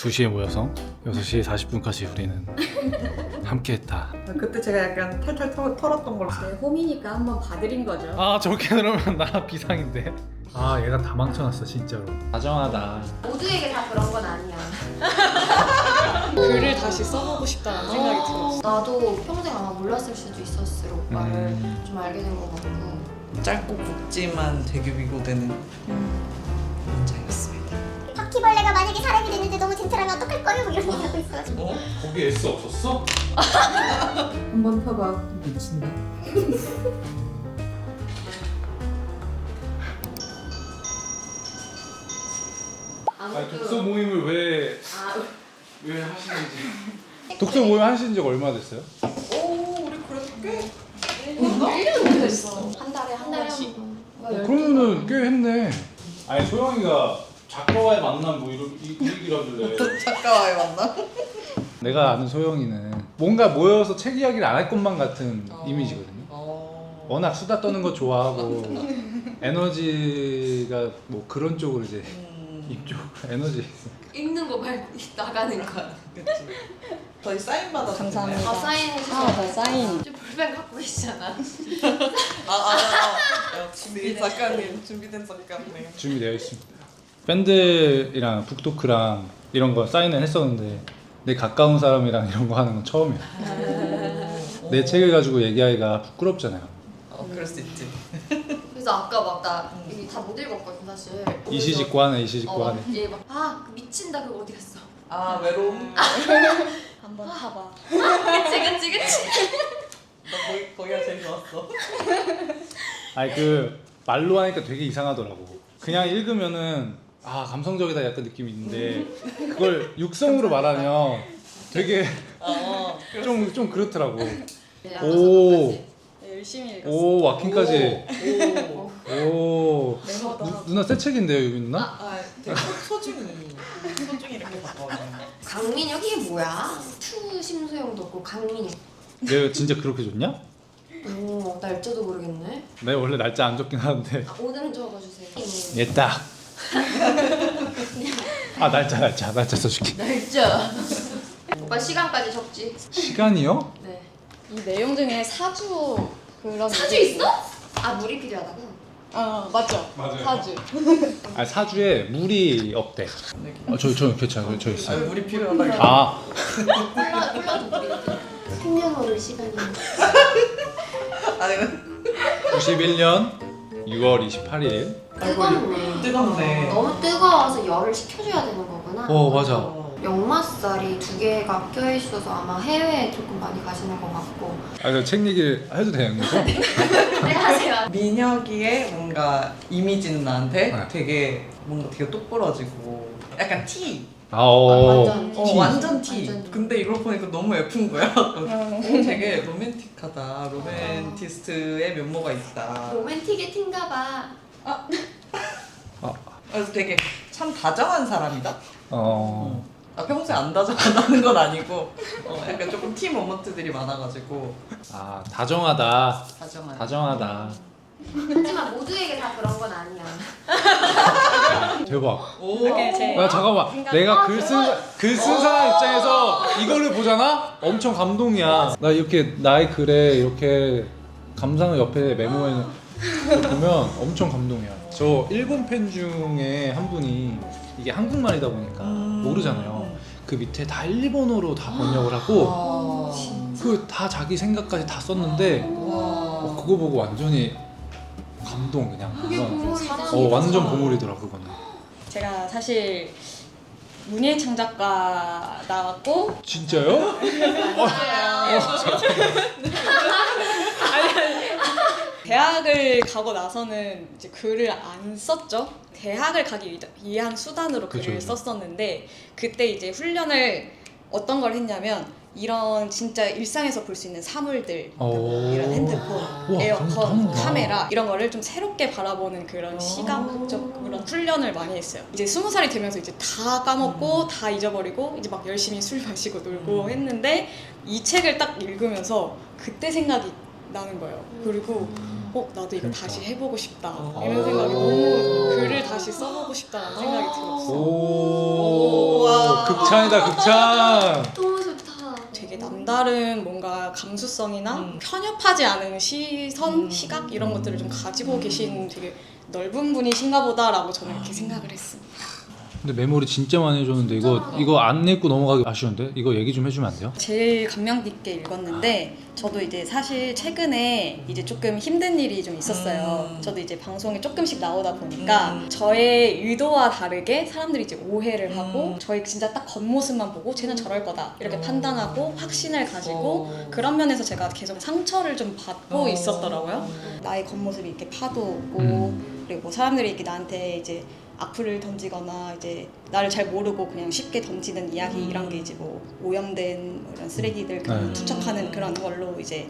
2시에 모여서 6시 40분까지 우리는 함께했다. 그때 제가 약간 탈탈 털었던 걸로. 네, 홈이니까 한번 봐드린 거죠. 아 저렇게 그러면 나 비상인데. 아 얘가 다 망쳐놨어 진짜로. 다정하다. 모두에게 다 그런 건 아니야. 글을 다시 써보고 싶다는 생각이 들었어. 나도 평생 아마 몰랐을 수도 있었을 오빠를 좀 알게 된 것 같고. 짧고 굵지만 되게 위고되는 문장이었습니다. 바퀴벌레가 만약에 사람이 됐는데 너무 젠틀하면 어떡할 거예요? 뭐 이런 얘기하고 있어가지고. 어? 거기 S 없었어? 한번 펴봐 미친다. 아니 독서 모임을 왜 하시는지. 독서 네. 모임 하신 지 얼마 됐어요? 오 우리 그래도 꽤 1년 됐어. 한 달에 한 번씩. 그러면은 꽤 했네. 아니 소영이가 작가와의 만남 뭐 이런 이 얘기라길래. 작가와의 만남? 내가 아는 소영이는 뭔가 모여서 책 이야기를 안 할 것만 같은 이미지거든요. 워낙 수다 떠는 거 좋아하고 에너지가 뭐 그런 쪽으로 이제 이쪽 에너지. 읽는 거 말고 나가는 거. 그치. 저희 사인 받아서 감사합니다. 아 사인 나 사인. 좀 볼펜 갖고 계시잖아. 준비 작가님 준비된 작가님. 준비되어 있습니다. 밴드랑 북토크랑 이런 거 사인을 했었는데 내 가까운 사람이랑 이런 거 하는 건 처음이야. 내 책을 가지고 얘기하기가 부끄럽잖아요. 그럴 수 있지. 그래서 아까 막 나 이게 다 못 읽었거든 사실. 이시직고 하네 이시직고 하네. 얘막아 미친다 그거 어디 갔어? 아 외로움. 한번 타봐. 그치. 나 거기가 제일 좋았어. 아니 그 말로 하니까 되게 이상하더라고. 그냥 읽으면은 아 감성적이다 약간 느낌이 있는데 그걸 육성으로 말하면 되게 좀 그렇더라고. 네, 오. 네, 열심히 읽었어. 오 와킹까지. 오. 메모도 하고. 누나 새 책인데요 유빈 누나? 되게 소중히 이렇게 바꿔가지고. 강민혁 이게 뭐야? 투 심소영도 없고 강민혁. 내가 진짜 그렇게 줬냐? 오 날짜도 모르겠네. 내가 원래 날짜 안 적긴 하는데 아, 오늘은 적어주세요. 얘 딱. 아 날짜 써줄게. 날짜. 오빠 시간까지 적지. 시간이요? 네. 이 내용 중에 사주 그런 사주 얘기 있어? 아 물이 필요하다고? 맞죠. 맞아요. 사주. 아 사주에 물이 없대. 저 괜찮아요. 저 있어요. 물이 필요하다. 아 콜라도 물이 필요해. 생년월일 시간이. 아니 91년 6월 28일. 뜨겁네. 뜨겁네. 너무 뜨거워서 열을 식혀줘야 되는 거구나. 맞아. 역마살이 2개가 껴있어서 아마 해외에 조금 많이 가시는 것 같고. 아 그 책 얘기 해도 되는 거죠? 네 하세요. 민혁이의 뭔가 이미지는 나한테 네. 되게 뭔가 되게 똑부러지고 약간 T. 완전 T. 완전 T. 완전. 근데 이걸 보니까 너무 예쁜 거야. 되게 로맨틱하다. 로맨티스트의 면모가 있다. 로맨틱의 틴가봐. 그래서 되게 참 다정한 사람이다. 평소에 안 다정하다는 건 아니고 약간 조금 T 모먼트들이 많아가지고 아 다정하다. 다정한. 다정하다. 하지만 모두에게 다 그런 건 아니야. 대박. 오. 이렇게 제 야 잠깐만. 내가 글 쓴 사람 입장에서 이거를 보잖아? 엄청 감동이야. 나 이렇게 나의 글에 이렇게 감상을 옆에 메모해 놓은 거 보면 엄청 감동이야. 저 일본 팬 중에 한 분이 이게 한국말이다 보니까 모르잖아요. 그 밑에 다 일본어로 다 번역을 하고 그 다 자기 생각까지 다 썼는데 그거 보고 완전히 감동 그냥. 그게 보물이지. 완전 보물이더라 그거는. 제가 사실 문예창 작가 나왔고 진짜요? 대학을 가고 나서는 이제 글을 안 썼죠. 대학을 가기 위한 수단으로 글을 그죠. 썼었는데 그때 이제 훈련을 어떤 걸 했냐면 이런 진짜 일상에서 볼 수 있는 사물들 이런 핸드폰, 에어컨, 카메라 이런 거를 좀 새롭게 바라보는 그런 시각적 그런 훈련을 많이 했어요. 이제 20살이 되면서 이제 다 까먹고 다 잊어버리고 이제 막 열심히 술 마시고 놀고 했는데 이 책을 딱 읽으면서 그때 생각이 나는 거예요. 그리고 나도 이거 그러니까. 다시 해보고 싶다 이런 생각이 너무 글을 다시 써보고 싶다는 생각이 들었어. 오, 와. 극찬이다 극찬. 너무 좋다. 되게 남다른 뭔가 감수성이나 편협하지 않은 시선, 시각 이런 것들을 좀 가지고 계신 되게 넓은 분이신가 보다라고 저는 이렇게 생각을 했습니다. 근데 메모리 진짜 많이 해줬는데 이거 안 읽고 넘어가기 아쉬운데? 이거 얘기 좀 해주면 안 돼요? 제일 감명 깊게 읽었는데 저도 이제 사실 최근에 이제 조금 힘든 일이 좀 있었어요. 저도 이제 방송에 조금씩 나오다 보니까 저의 의도와 다르게 사람들이 이제 오해를 하고 저의 진짜 딱 겉모습만 보고 쟤는 저럴 거다 이렇게 판단하고 확신을 가지고 그런 면에서 제가 계속 상처를 좀 받고 있었더라고요. 나의 겉모습이 이렇게 파도 오고 그리고 사람들이 이렇게 나한테 이제 악플을 던지거나 이제 나를 잘 모르고 그냥 쉽게 던지는 이야기 이런 게 이제 뭐 오염된 뭐 이런 쓰레기들 그런 투척하는 그런 걸로 이제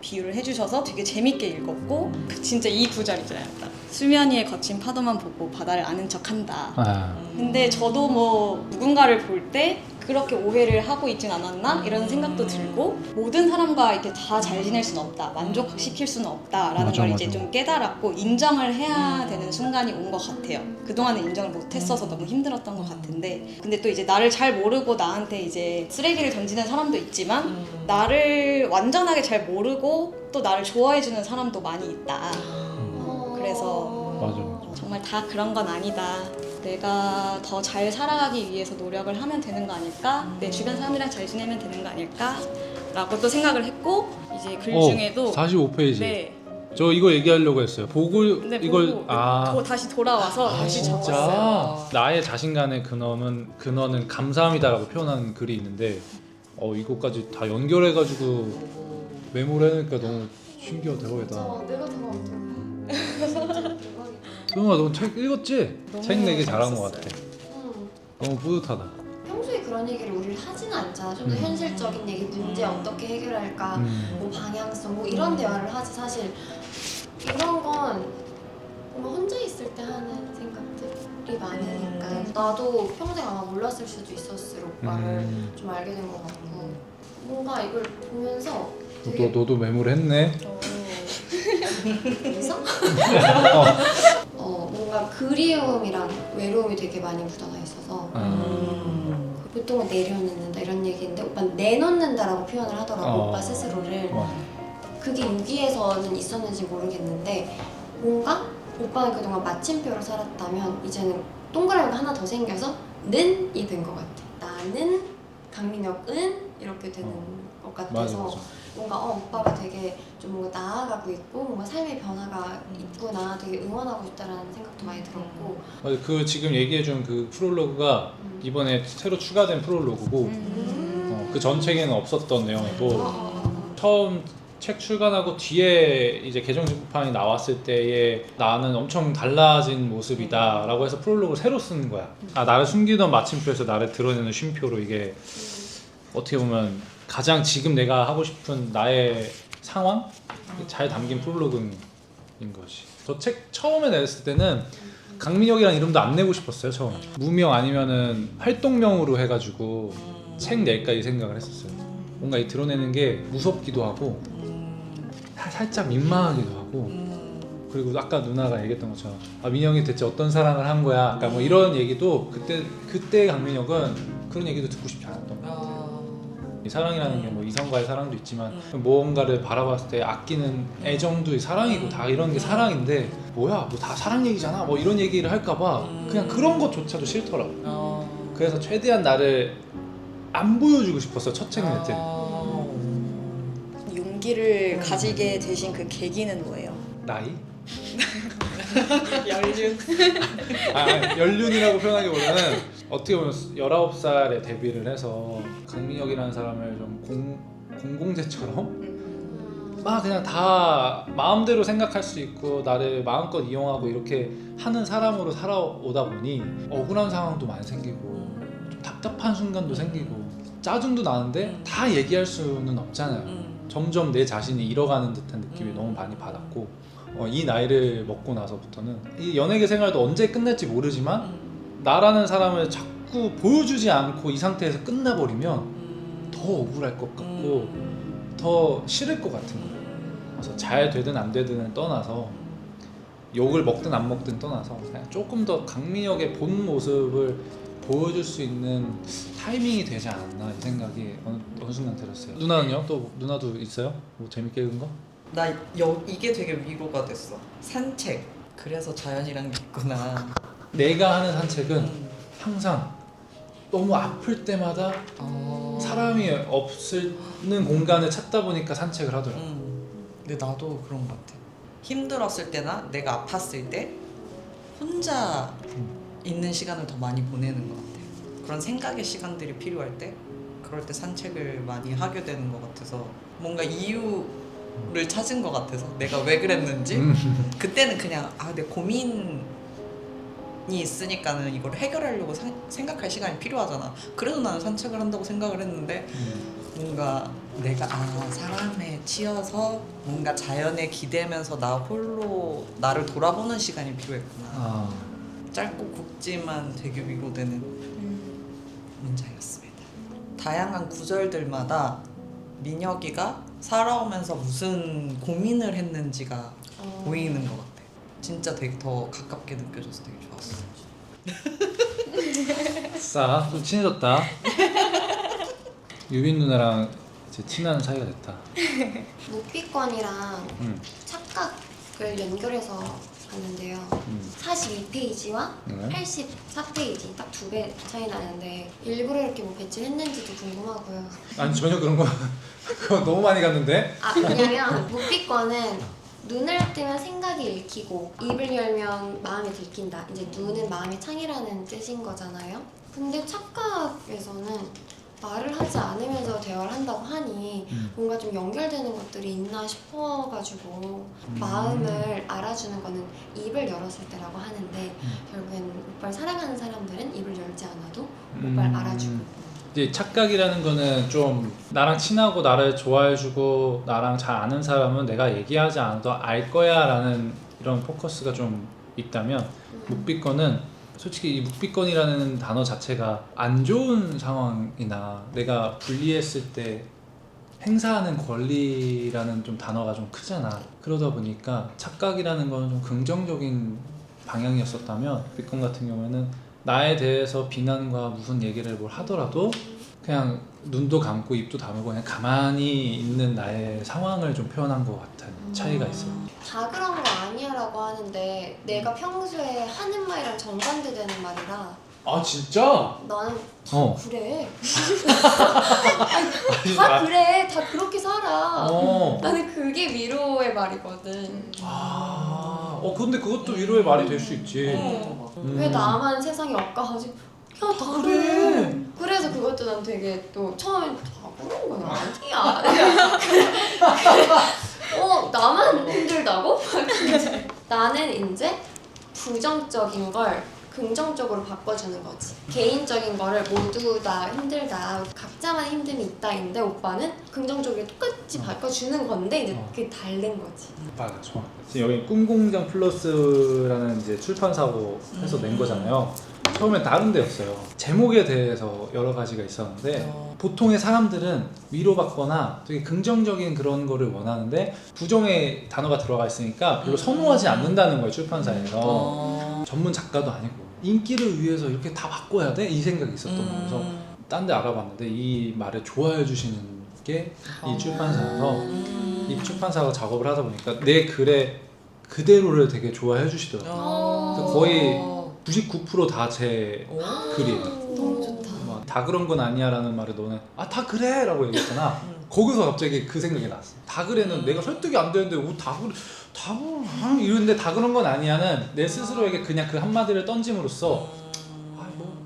비유를 해주셔서 되게 재밌게 읽었고 진짜 이 구절 있잖아요. 딱 수면 위의 거친 파도만 보고 바다를 아는 척한다. 근데 저도 뭐 누군가를 볼 때 그렇게 오해를 하고 있진 않았나 이런 생각도 들고 모든 사람과 이렇게 다 잘 지낼 수는 없다, 만족시킬 수는 없다라는 맞아, 걸 이제 맞아. 좀 깨달았고 인정을 해야 되는 순간이 온 것 같아요. 그동안은 인정을 못했어서 너무 힘들었던 것 같은데 근데 또 이제 나를 잘 모르고 나한테 이제 쓰레기를 던지는 사람도 있지만 나를 완전하게 잘 모르고 또 나를 좋아해주는 사람도 많이 있다. 그래서 맞아. 정말 다 그런 건 아니다. 내가 더 잘 살아가기 위해서 노력을 하면 되는 거 아닐까? 내 주변 사람들이랑 잘 지내면 되는 거 아닐까? 라고 또 생각을 했고 이제 글 중에도 45페이지. 네, 저 이거 얘기하려고 했어요. 보고 네 이걸 보고 다시 돌아와서 다시 적었어요. 나의 자신감의 근원은 감사함이다라고 표현하는 글이 있는데 이거까지 다 연결해가지고 메모를 해놓으니까 너무 신기하다 대박이다. 내가 더 감동. 소영아 너 책 읽었지? 너무 책 내기 잘한 것 재밌었어요. 같아. 너무 뿌듯하다. 평소에 그런 얘기를 우리를 하지는 않잖아. 좀 더 현실적인 얘기, 문제 어떻게 해결할까, 뭐 방향성, 뭐 이런 대화를 하지. 사실 이런 건 뭔가 혼자 있을 때 하는 생각들이 많으니까 나도 평생 아마 몰랐을 수도 있었을 오빠를 좀 알게 된 것 같고 뭔가 이걸 보면서 되게 너도 메모를 했네. 그래서 뭔가 그리움이랑 외로움이 되게 많이 묻어나 있어서 보통은 내려놓는다 이런 얘기인데 오빠는 내놓는다라고 표현을 하더라고. 오빠 스스로를. 그게 여기에서는 있었는지 모르겠는데 뭔가 오빠는 그동안 마침표로 살았다면 이제는 동그라미가 하나 더 생겨서 는이 된 것 같아. 나는 강민혁은 이렇게 되는 것 같아서 맞아. 뭔가 오빠가 되게 좀 뭔가 나아가고 있고 뭔가 삶의 변화가 있구나 되게 응원하고 있다라는 생각도 많이 들었고 그 지금 얘기해준 그 프롤로그가 이번에 새로 추가된 프롤로그고 그 전 책에는 없었던 내용이고 처음 책 출간하고 뒤에 이제 개정집판이 나왔을 때에 나는 엄청 달라진 모습이다 라고 해서 프롤로그를 새로 쓴 거야. 나를 숨기던 마침표에서 나를 드러내는 쉼표로 이게 어떻게 보면 가장 지금 내가 하고 싶은 나의 상황? 잘 담긴 프롤로그인 거지. 저 책 처음에 냈을 때는 강민혁이라는 이름도 안 내고 싶었어요. 처음에 무명 아니면은 활동명으로 해가지고 책 낼까 이 생각을 했었어요. 뭔가 이 드러내는 게 무섭기도 하고 살짝 민망하기도 하고 그리고 아까 누나가 얘기했던 것처럼 민혁이 대체 어떤 사랑을 한 거야? 그러니까 뭐 이런 얘기도 그때 강민혁은 그런 얘기도 듣고 싶지 않았던 거야. 이 사랑이라는 게 뭐 이성과의 사랑도 있지만 무언가를 바라봤을 때 아끼는 애정도 사랑이고 다 이런 게 사랑인데 뭐야 뭐 다 사랑 얘기잖아 뭐 이런 얘기를 할까봐 그냥 그런 것조차도 싫더라고. 그래서 최대한 나를 안 보여주고 싶었어. 첫 책 낼 때. 용기를 가지게 되신 그 계기는 뭐예요? 나이? 연륜. 연륜이라고 표현하기보다는 어떻게 보면 19살에 데뷔를 해서 강민혁이라는 사람을 좀 공공재처럼 막 그냥 다 마음대로 생각할 수 있고 나를 마음껏 이용하고 이렇게 하는 사람으로 살아오다 보니 억울한 상황도 많이 생기고 좀 답답한 순간도 생기고 짜증도 나는데 다 얘기할 수는 없잖아요. 점점 내 자신이 잃어가는 듯한 느낌이 너무 많이 받았고 이 나이를 먹고 나서부터는 이 연예계 생활도 언제 끝날지 모르지만 나라는 사람을 자꾸 보여주지 않고 이 상태에서 끝나버리면 더 억울할 것 같고 더 싫을 것 같은 거예요. 그래서 잘 되든 안 되든을 떠나서 욕을 먹든 안 먹든 떠나서 그냥 조금 더 강민혁의 본 모습을 보여줄 수 있는 타이밍이 되지 않았나 이 생각이 어느 순간 들었어요. 누나는요? 또 누나도 있어요? 뭐 재밌게 읽은 거? 이게 되게 위로가 됐어. 산책. 그래서 자연이랑 있구나. 내가 하는 산책은 항상 너무 아플 때마다 사람이 없는 공간을 찾다 보니까 산책을 하더라고. 근데 나도 그런 것 같아. 힘들었을 때나 내가 아팠을 때 혼자 있는 시간을 더 많이 보내는 것 같아. 그런 생각의 시간들이 필요할 때 그럴 때 산책을 많이 하게 되는 것 같아서 뭔가 이유를 찾은 것 같아서 내가 왜 그랬는지 그때는 그냥 내 고민이 있으니까는 이걸 해결하려고 생각할 시간이 필요하잖아. 그래서 나는 산책을 한다고 생각을 했는데 뭔가 내가 사람에 치여서 뭔가 자연에 기대면서 나 홀로 나를 돌아보는 시간이 필요했구나. 짧고 굵지만 되게 위로되는 문장이었습니다. 다양한 구절들마다 민혁이가 살아오면서 무슨 고민을 했는지가 보이는 것 같아. 진짜 되게 더 가깝게 느껴져서 되게 좋았어. 싸, 좀 친해졌다. 유빈 누나랑 이제 친한 사이가 됐다. 묵비권이랑 착각을 연결해서 봤는데요. 42페이지와 84페이지 딱 2배 차이 나는데 일부러 이렇게 뭐 배치했는지도 궁금하고요. 아니 전혀 그런 거 그거 너무 많이 갔는데? 왜냐면 묵비권은 눈을 뜨면 생각이 읽히고 입을 열면 마음이 들킨다. 이제 눈은 마음의 창이라는 뜻인 거잖아요. 근데 착각에서는 말을 하지 않으면서 대화를 한다고 하니 뭔가 좀 연결되는 것들이 있나 싶어가지고 마음을 알아주는 거는 입을 열었을 때라고 하는데 결국엔 오빠를 사랑하는 사람들은 입을 열지 않아도 오빠를 알아주고 이제 착각이라는 거는 좀 나랑 친하고 나를 좋아해주고 나랑 잘 아는 사람은 내가 얘기하지 않아도 알 거야 라는 이런 포커스가 좀 있다면 묵비권은 솔직히 이 묵비권이라는 단어 자체가 안 좋은 상황이나 내가 불리했을 때 행사하는 권리라는 좀 단어가 좀 크잖아. 그러다 보니까 착각이라는 건 좀 긍정적인 방향이었었다면 묵비권 같은 경우에는 나에 대해서 비난과 무슨 얘기를 뭘 하더라도 그냥 눈도 감고 입도 다물고 그냥 가만히 있는 나의 상황을 좀 표현한 것 같은 차이가 있어요. 다 그런 거 아니야 라고 하는데 내가 평소에 하는 말이랑 정반대되는 말이라 아 진짜? 나는 그래 아니, 다 그래 다 그렇게 살아 어. 나는 그게 위로의 말이거든. 근데 그것도 위로의 말이 될 수 있지. 왜 나만 세상이 억까하지? 야 다 그래. 그래서 그것도 난 되게 또 처음엔 다 그런 건 아니야. 나만 힘들다고? 나는 이제 부정적인 걸 긍정적으로 바꿔주는 거지. 개인적인 거를 모두 다 힘들다, 각자만 힘듦이 있다인데 오빠는 긍정적으로 똑같이 바꿔주는 건데 이제 그게 다른 거지. 맞아, 좋아. 지금 여기 꿈공장 플러스라는 이제 출판사고 해서 낸 거잖아요. 처음엔 다른 데였어요. 제목에 대해서 여러 가지가 있었는데 보통의 사람들은 위로받거나 되게 긍정적인 그런 거를 원하는데 부정의 단어가 들어가 있으니까 별로 선호하지 않는다는 거예요, 출판사에서. 전문 작가도 아니고 인기를 위해서 이렇게 다 바꿔야 돼? 이 생각이 있었던 거여서 딴 데 알아봤는데 이 말을 좋아해 주시는 게 이 출판사여서 이 출판사가 작업을 하다 보니까 내 글의 그대로를 되게 좋아해 주시더라고요. 거의 99% 다 제 글이에요. 너무 좋다. 다 그런 건 아니야 라는 말을 너는 다 그래 라고 얘기했잖아. 거기서 갑자기 그 생각이 났어. 다 그래는 내가 설득이 안 되는데 다 그래 이러는데 다 그런 건 아니야는 내 스스로에게 그냥 그 한마디를 던짐으로써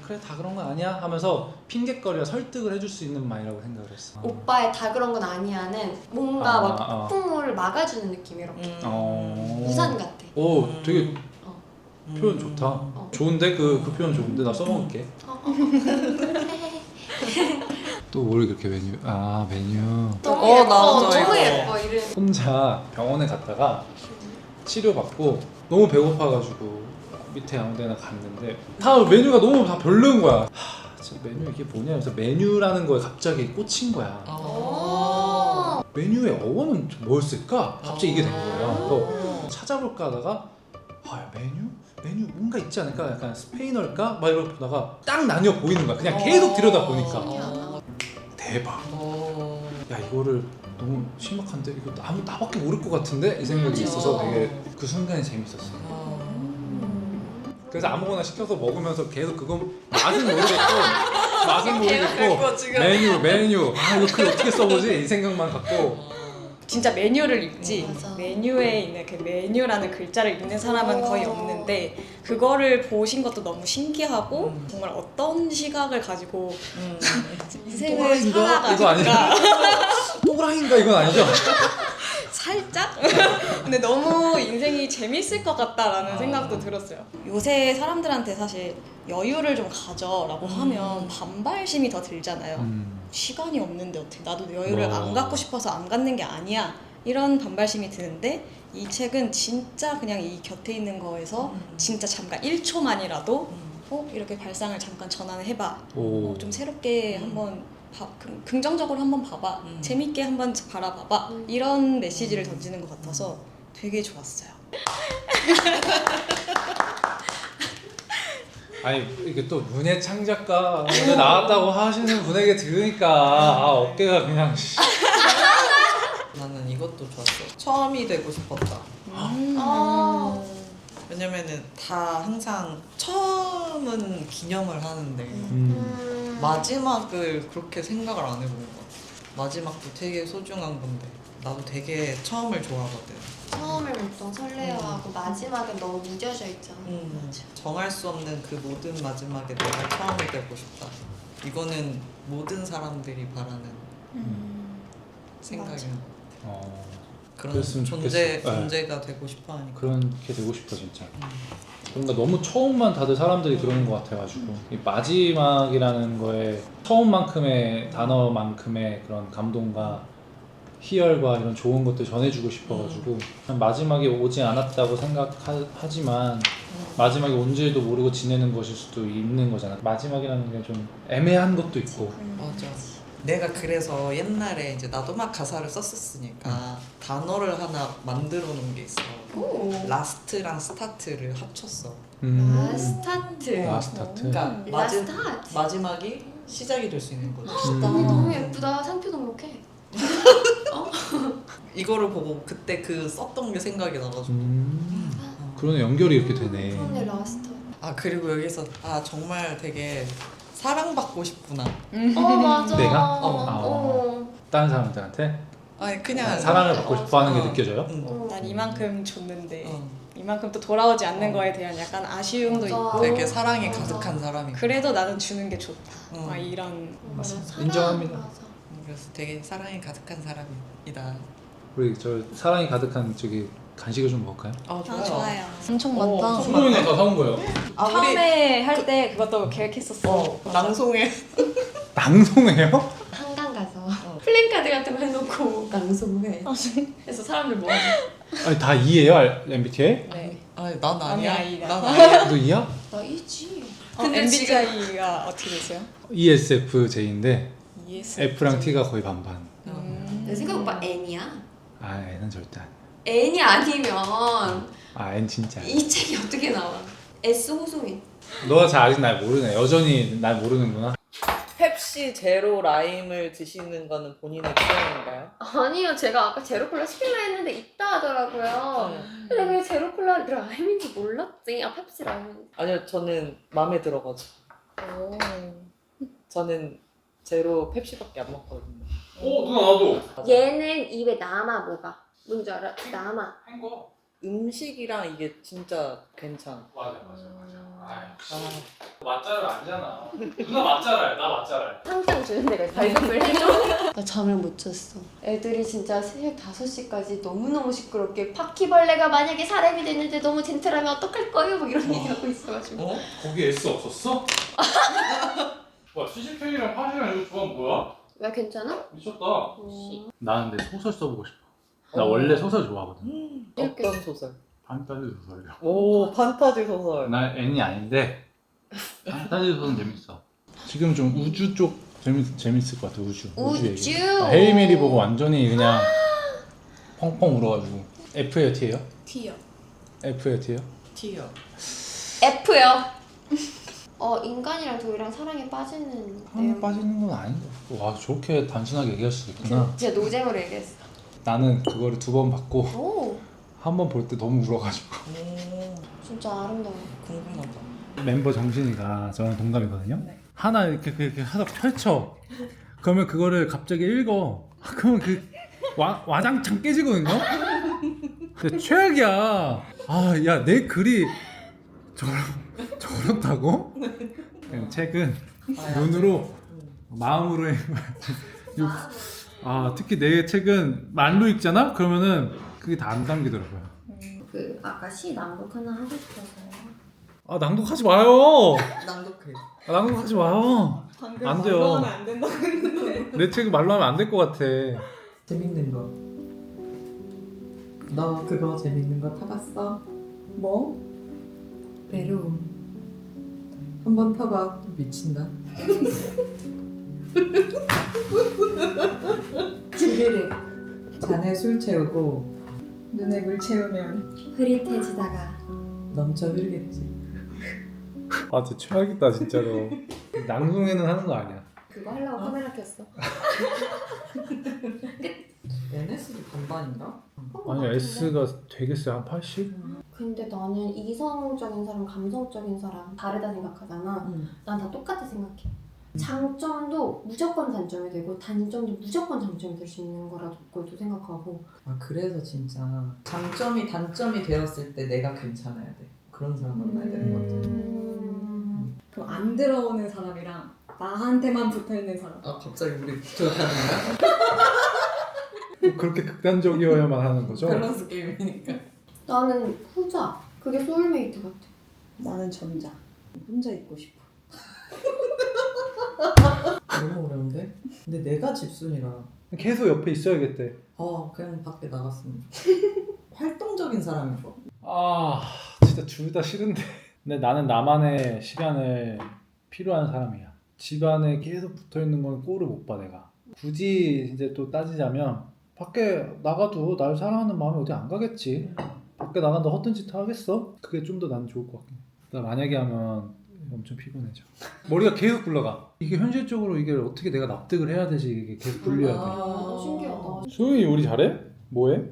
그래 다 그런 건 아니야 하면서 핑계거리와 설득을 해줄 수 있는 말이라고 생각을 했어. 오빠의 다 그런 건 아니야는 뭔가 막 폭풍을 막아주는 느낌 이렇게. 우산 같아. 오 되게 표현 좋다. 좋은데 그 표현 좋은데 나 써먹을게. 또 뭘 그렇게 메뉴? 메뉴. 너무 예뻐. 나도 너무 이거. 예뻐 이름. 혼자 병원에 갔다가 치료받고 너무 배고파가지고 밑에 아무데나 갔는데 다 메뉴가 너무 다 별로인 거야. 진짜 메뉴 이게 뭐냐 해서 메뉴라는 거에 갑자기 꽂힌 거야. 메뉴의 어원은 뭐였을까? 갑자기 이게 된 거예요. 그래서 찾아볼까 하다가 야, 메뉴 뭔가 있지 않을까? 약간 스페인어일까? 막 이러고 보다가 딱 나뉘어 보이는 거야. 그냥 계속 들여다 보니까 대박. 야 이거를 너무 심각한데 이거 나밖에 모를 것 같은데 이 생각이 있어서 되게 그 순간이 재밌었어요. 그래서 아무거나 시켜서 먹으면서 계속 그거 맛은 모르겠고 지금. 메뉴 이거 글 어떻게 써보지 이 생각만 갖고 진짜 메뉴를 읽지 맞아. 메뉴에 있는 그 메뉴라는 글자를 읽는 사람은 거의 없는데 그거를 보신 것도 너무 신기하고 정말 어떤 시각을 가지고 인생을 또라이인가? 이거 아니야? 살아가실까 또라이인가 이건 아니죠? 살짝? 근데 너무 인생이 재밌을 것 같다라는 생각도 들었어요. 요새 사람들한테 사실 여유를 좀 가져라고 하면 반발심이 더 들잖아요. 시간이 없는데 어떻게 나도 여유를 안 갖고 싶어서 안 갖는 게 아니야 이런 반발심이 드는데 이 책은 진짜 그냥 이 곁에 있는 거에서 진짜 잠깐 1초만이라도 이렇게 발상을 잠깐 전환해봐 좀 새롭게 한번 긍정적으로 한번 봐봐 재밌게 한번 바라봐봐 이런 메시지를 던지는 것 같아서 되게 좋았어요. 아니 이게 또 문예창 작가 오늘 나왔다고 하시는 분에게 들으니까 어깨가 그냥 나는 이것도 좋았어. 처음이 되고 싶었다. 왜냐면은 다 항상 처음은 기념을 하는데 마지막을 그렇게 생각을 안 해본 것 같아. 마지막도 되게 소중한 건데 나도 되게 처음을 좋아하거든. 처음을 보통 설레어하고 마지막은 너무 무뎌져 있잖아. 정할 수 없는 그 모든 마지막에 내가 처음이 되고 싶다. 이거는 모든 사람들이 바라는 생각이야. 그런 그랬으면 좋겠어. 존재가 되고 싶어 하니까. 그렇게 되고 싶어 진짜. 뭔가 너무 처음만 다들 사람들이 그러는 것 같아가지고 이 마지막이라는 거에 처음만큼의 단어만큼의 그런 감동과 희열과 이런 좋은 것들 전해주고 싶어가지고 마지막이 오지 않았다고 생각하지만 마지막이 온지도 모르고 지내는 것일 수도 있는 거잖아. 마지막이라는 게 좀 애매한 것도 있고. 맞아. 내가 그래서 옛날에 이제 나도 막 가사를 썼었으니까 단어를 하나 만들어 놓은 게 있어. 라스트랑 스타트를 합쳤어. 스타트. 라스타트. 그러니까 라스타트. 마지막이 시작이 될 수 있는 거지. 너무 예쁘다. 상표 등록해. 이거를 보고 그때 그 썼던 게 생각이 나가지고. 그러네 연결이 이렇게 되네. 그런데 라스트. 아 그리고 여기서 정말 되게 사랑받고 싶구나. 맞아. 내가? 다른 사람들한테 아니 그냥 사랑을 받고 싶어하는 게 느껴져요? 난 이만큼 줬는데 이만큼 또 돌아오지 않는 거에 대한 약간 아쉬움도 맞아. 있고 되게 사랑이 가득한 사람이. 그래도 나는 주는 게 좋다 막 이런 인정합니다. 그래서 되게 사랑이 가득한 사람이다. 우리 저 사랑이 가득한 저기 간식을 좀 먹을까요? 좋아요. 엄청 많다. 소동이가 다 사온 거예요. 처음에 할 때 그것도 계획했었어. 낭송해. 낭송해요? 한강 가서 플랜카드 같은 거 해놓고 낭송해. 그래서 사람들 모아줘. 아니 다 2예요 MBTI? 네. 아니 난 아니야. 아니야. 난 아니야. 너 2야? 나 이지. 근데 MBTI가 어떻게 되세요? ESFJ인데 ES. F랑 T가 거의 반반. 내 생각 오빠 N이야. N은 절대 아니야. N이 아니면 N 진짜 아니야. 이 책이 어떻게 나와? S 호소민. 너가 잘 아직 날 모르네. 여전히 날 모르는구나. 펩시 제로 라임을 드시는 거는 본인의 취향인가요? 아니요, 제가 아까 제로콜라 시키려 했는데 있다 하더라고요. 근데 왜 제로콜라 라임인지 몰랐지. 펩시 라임. 아니요, 저는 마음에 들어가지고. 저는 제로 펩시밖에 안 먹거든요. 누나 나도. 얘는 입에 남아 뭐가? 뭔지 알아? 남아. 한 거. 음식이랑 이게 진짜 괜찮아. 맞아. 맛잘알 아니잖아. 누나 맛잘알, 나 맛잘알. 상장 주는 데가 발급을 해줘? 나 잠을 못 잤어. 애들이 진짜 새벽 5시까지 너무너무 시끄럽게 바퀴벌레가 만약에 사람이 됐는데 너무 젠틀하면 어떡할 거예요? 뭐 이런 얘기하고 있어가지고. 거기 S 없었어? 와, 시시팬이랑 파시랑 이거 조합 뭐야? 왜 괜찮아? 미쳤다. 나는 근데 소설 써보고 싶어. 나 원래 소설 좋아하거든. 어떤 소설? 판타지 소설이야. 오, 판타지 소설. 나 N이 아닌데 판타지 소설은 재밌어. 지금 좀 우주 쪽 재밌을 것 같아. 우주 얘기. 우주. 헤이메리 보고 완전히 그냥 펑펑 울어가지고. F예요, T예요? T요. F예요, T예요? T요. F요. 인간이랑 도이랑 사랑에 빠지는 내용. 빠지는 건 아닌 것 같고. 와, 저렇게 단순하게 얘기할 수 있구나. 진짜 노잼으로 얘기했어. 나는 그거를 2번 봤고 오, 한 번 볼 때 너무 울어가지고. 진짜 아름다워. 궁금하다. 멤버 정신이가 저랑 동갑이거든요. 네. 하나 이렇게 하다 펼쳐. 그러면 그거를 갑자기 읽어. 그러면 그 와장창 깨지거든요. 근데 최악이야. 아, 야, 내 글이 저렇다고? 그냥 책은 눈으로 마음으로 특히 내 책은 말로 읽잖아? 그러면은 그게 다 안 담기더라고요. 그 아까 시 낭독 하나 하고 싶어서. 아, 낭독하지 마요. 낭독해. 낭독하지 마요. 방금 안 돼요. 말로 하면 안 된다고 했는데. 내 책은 말로 하면 안 될 것 같아. 재밌는 거. 너 그거 재밌는 거 타봤어? 뭐? 외로움. 한번 타봐. 미친다. 주르륵. 잔에 술 채우고 눈에 물 채우면 흐릿해지다가. 넘쳐 흐르겠지. 아, 진짜 최악이다 진짜로. 낭송에는 하는 거 아니야. 그거 하려고 카메라 켰어. NS도 반반인가? 아니, S가 되겠어요? 한 80? 근데 나는 이성적인 사람, 감성적인 사람 다르다 생각하잖아. 난 다 똑같이 생각해. 장점도 무조건 단점이 되고 단점도 무조건 장점이 될 수 있는 거라고 생각하고. 아 그래서 진짜 장점이 단점이 되었을 때 내가 괜찮아야 돼. 그런 사람 만나야 되는 것 같아. 그럼 안 들어오는 사람이랑 나한테만 붙어있는 사람. 아 갑자기 우리 붙어가는 거야? 꼭 그렇게 극단적이어야만 하는 거죠? 밸런스 게임이니까. 나는 후자. 그게 소울메이트 같아. 나는 전자. 혼자 있고 싶어. 너무 어려운데? 근데 내가 집순이라 계속 옆에 있어야겠대. 그냥 밖에 나갔으면 활동적인 사람인 거. 아, 진짜 둘 다 싫은데. 근데 나는 나만의 시간을 필요한 사람이야. 집안에 계속 붙어있는 건 꼴을 못 봐 내가. 굳이 이제 또 따지자면 밖에 나가도 날 사랑하는 마음이 어디 안 가겠지. 밖에 나간다 헛된 짓 하겠어? 그게 좀 더 난 좋을 것 같긴 해. 나 만약에 하면 엄청 피곤해져. 머리가 계속 굴러가. 이게 현실적으로 이게 어떻게 내가 납득을 해야 되지. 이게 계속 굴려야 돼. 신기하다. 소영이 요리 잘해? 뭐해?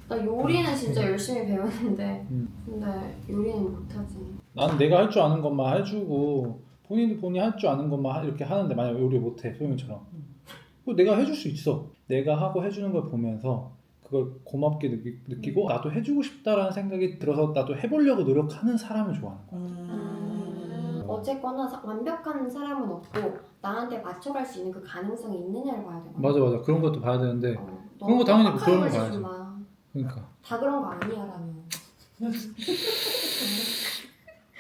나 요리는 진짜 열심히 배웠는데 음. 근데 요리는 못하지. 나는 내가 할 줄 아는 것만 해주고 본인이 할 줄 아는 것만 이렇게 하는데 만약 요리 못해 소영이처럼 그거 내가 해줄 수 있어. 내가 하고 해주는 걸 보면서 그걸 고맙게 느끼고 나도 해주고 싶다라는 생각이 들어서 나도 해보려고 노력하는 사람을 좋아하는 거야. 어쨌거나 완벽한 사람은 없고 나한테 맞춰갈 수 있는 그 가능성이 있느냐를 봐야 되거든. 맞아 그런 것도 봐야 되는데 그런 거 너무 당연히 빡빡한 그런 거 걸 봐야지. 주지 마. 그러니까 다 그런 거 아니야 라면.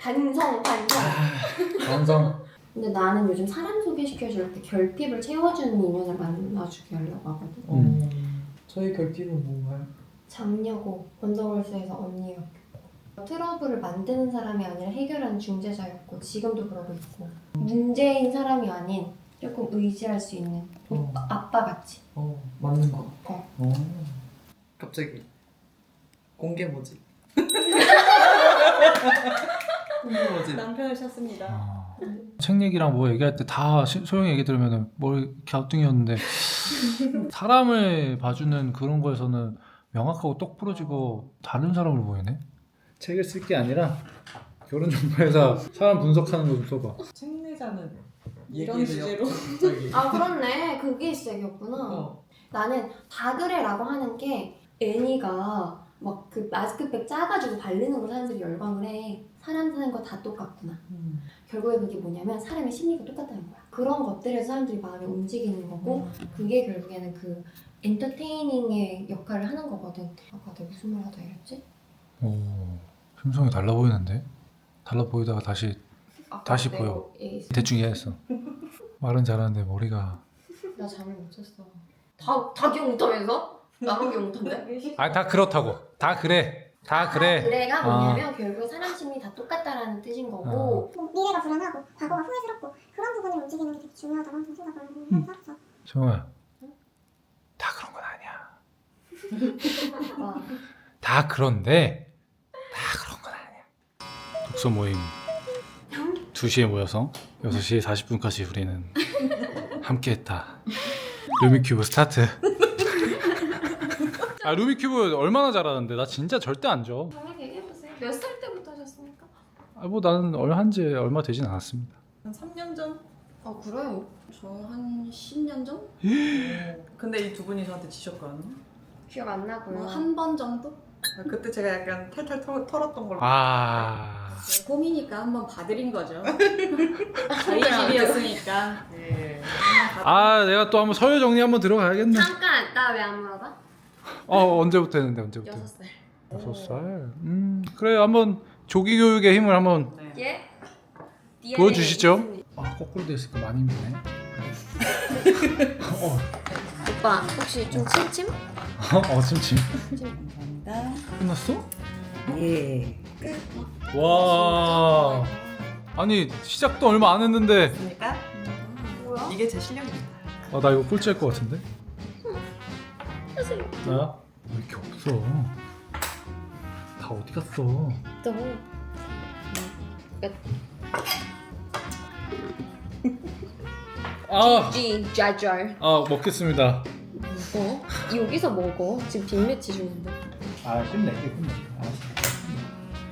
반성. 완성. 근데 나는 요즘 사람 소개시켜줄 때 결핍을 채워주는 인연을 만나주게 하려고 하거든. 저희 결핍은 뭔가요? 장녀고 원더걸스에서 언니였고 트러블을 만드는 사람이 아니라 해결하는 중재자였고 지금도 그러고 있고 문제인 사람이 아닌 조금 의지할 수 있는 아빠같이. 맞는 거. 어. 갑자기 공개 모집. 남편을 찾습니다. 책 얘기랑 뭐 얘기할 때 다 소영이 얘기 들으면 머리 갸우뚱이었는데 사람을 봐주는 그런 거에서는 명확하고 똑 부러지고 다른 사람을 보이네. 책을 쓸 게 아니라 결혼 정보에서 사람 분석하는 거 좀 써봐. 책 내자는 이런 주제로? 갑자기. 아 그렇네. 그게 시작이었구나. 나는 다 그래라고 하는 게 애니가 막 그 마스크팩 짜가지고 바르는 걸 사람들이 열광을 해. 사람 사는 거 다 똑같구나. 결국에 그게 뭐냐면 사람의 심리가 똑같다는 거야. 그런 것들에서 사람들이 마음이 움직이는 거고 그게 결국에는 그 엔터테이닝의 역할을 하는 거거든. 아까 내가 무슨 말 하다 이랬지? 오, 심성이 달라 보이는데? 달라 보이다가 다시 보여. 대충 이해했어. 말은 잘하는데 머리가. 나 잠을 못 잤어. 다 기억 못하면서? 나만 기억 못한대? 아, 다 그렇다고. 다 그래. 다 그래. 그래가 뭐냐면 결국 사람 심리 다 똑같다라는 뜻인 거고 미래가 불안하고 과거가 후회스럽고 그런 부분을 움직이는 게 되게 중요하다고 항상 생각을 하면서 정우야, 다 그런 건 아니야. 다 그런데 다 그런 건 아니야. 독서 모임 2시에 모여서 6시 40분까지 우리는 함께했다. 루미큐브 스타트. 아, 루미큐브 얼마나 잘하는데 나 진짜 절대 안 줘. 정확히 얘기해보세요. 몇 살 때부터 하셨습니까? 아, 뭐 나는 한지 얼마 되진 않았습니다. 한 3년 전? 아 그래요? 저 한 10년 전? 근데 이 두 분이 저한테 지셨거든요. 기억 안 나고요. 뭐 한 번 정도? 그때 제가 약간 탈탈 털었던 걸로. 아, 홈이니까 한번 봐드린 거죠. 저희 집이었으니까. 예. 아 내가 또 한번 서열 정리 한번 들어가야겠네. 잠깐 나 왜 안 물어봐? 언제부터 했는데 언제부터? 6살. 6살. 그래 한번 조기 교육의 힘을 한번 네. 예? 보여주시죠. 아 거꾸로 돼 있으니까 많이 힘드네. 오빠 혹시 좀 침침? 침침. 감사합니다. 끝났어? 예. 와. 아니 시작도 얼마 안 했는데. 그러니까 뭐야? 이게 제 실력입니다. 나 이거 꼴찌할 것 같은데? 하세요. 나야? 왜 이렇게 없어? 다 어디 갔어? 또 아, 짜잘. 먹겠습니다. 어? 여기서 먹어. 지금 빅매치 중인데. 끝낼게.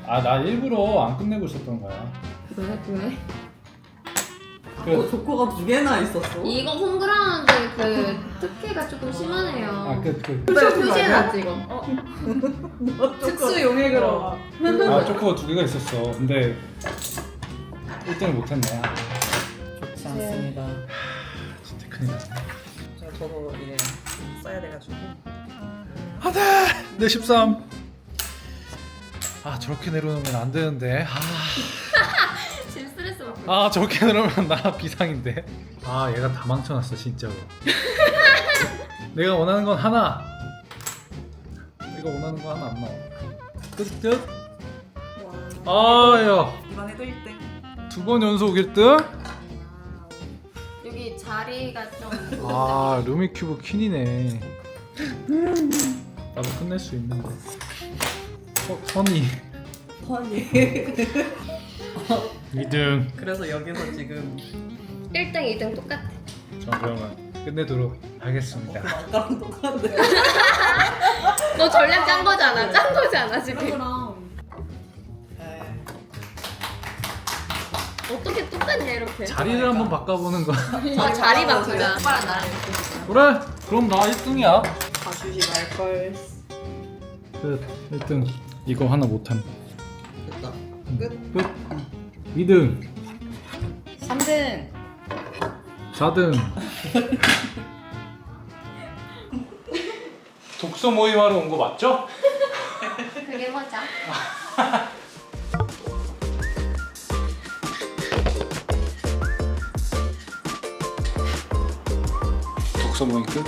나 일부러 안 끝내고 있었던 거야. 왜? 조커가 2개나 있었어. 이거 홈그라운드 그 특혜가 조금 심하네요. 그. 표시해놨지 이거. 특수 용액으로. 초코가 2개가 있었어. 근데 1등을 못했네. 좋지 않습니다. 진짜 큰일 났네. 저도 이제 써야 돼가지고. 내 13. 저렇게 내려놓으면 안 되는데. 지금 스트레스 받고. 저렇게 내려놓으면 나 비상인데. 얘가 다 망쳐놨어 진짜로. 내가 원하는 건 하나. 내가 원하는 거 하나 안 나와. 끝. 야. 이번에도 1등. 2번 연속 1등? 여기 자리가 좀. 루미큐브 퀸이네. 나도 끝낼 수 있는데. 선이 펀이. 2등. 그래서 여기서 지금 1등, 2등 똑같아. 저 그러면 끝내도록 하겠습니다. 아까랑 똑같은데. 너 전략 짠 거잖아. 짠 거잖아 지금. 그럼. 어떻게 똑같냐 이렇게. 자리를 한번 바꿔보는 거. 자리 바꾸자. 그래? 그럼 나 1등이야. 봐주지 말걸. 끝. 1등. 이거 하나 못함. 됐다. 끝. 2등. 3등. 4등. 독서 모임하러 온 거 맞죠? 그게 뭐죠? 독서 모임 끝.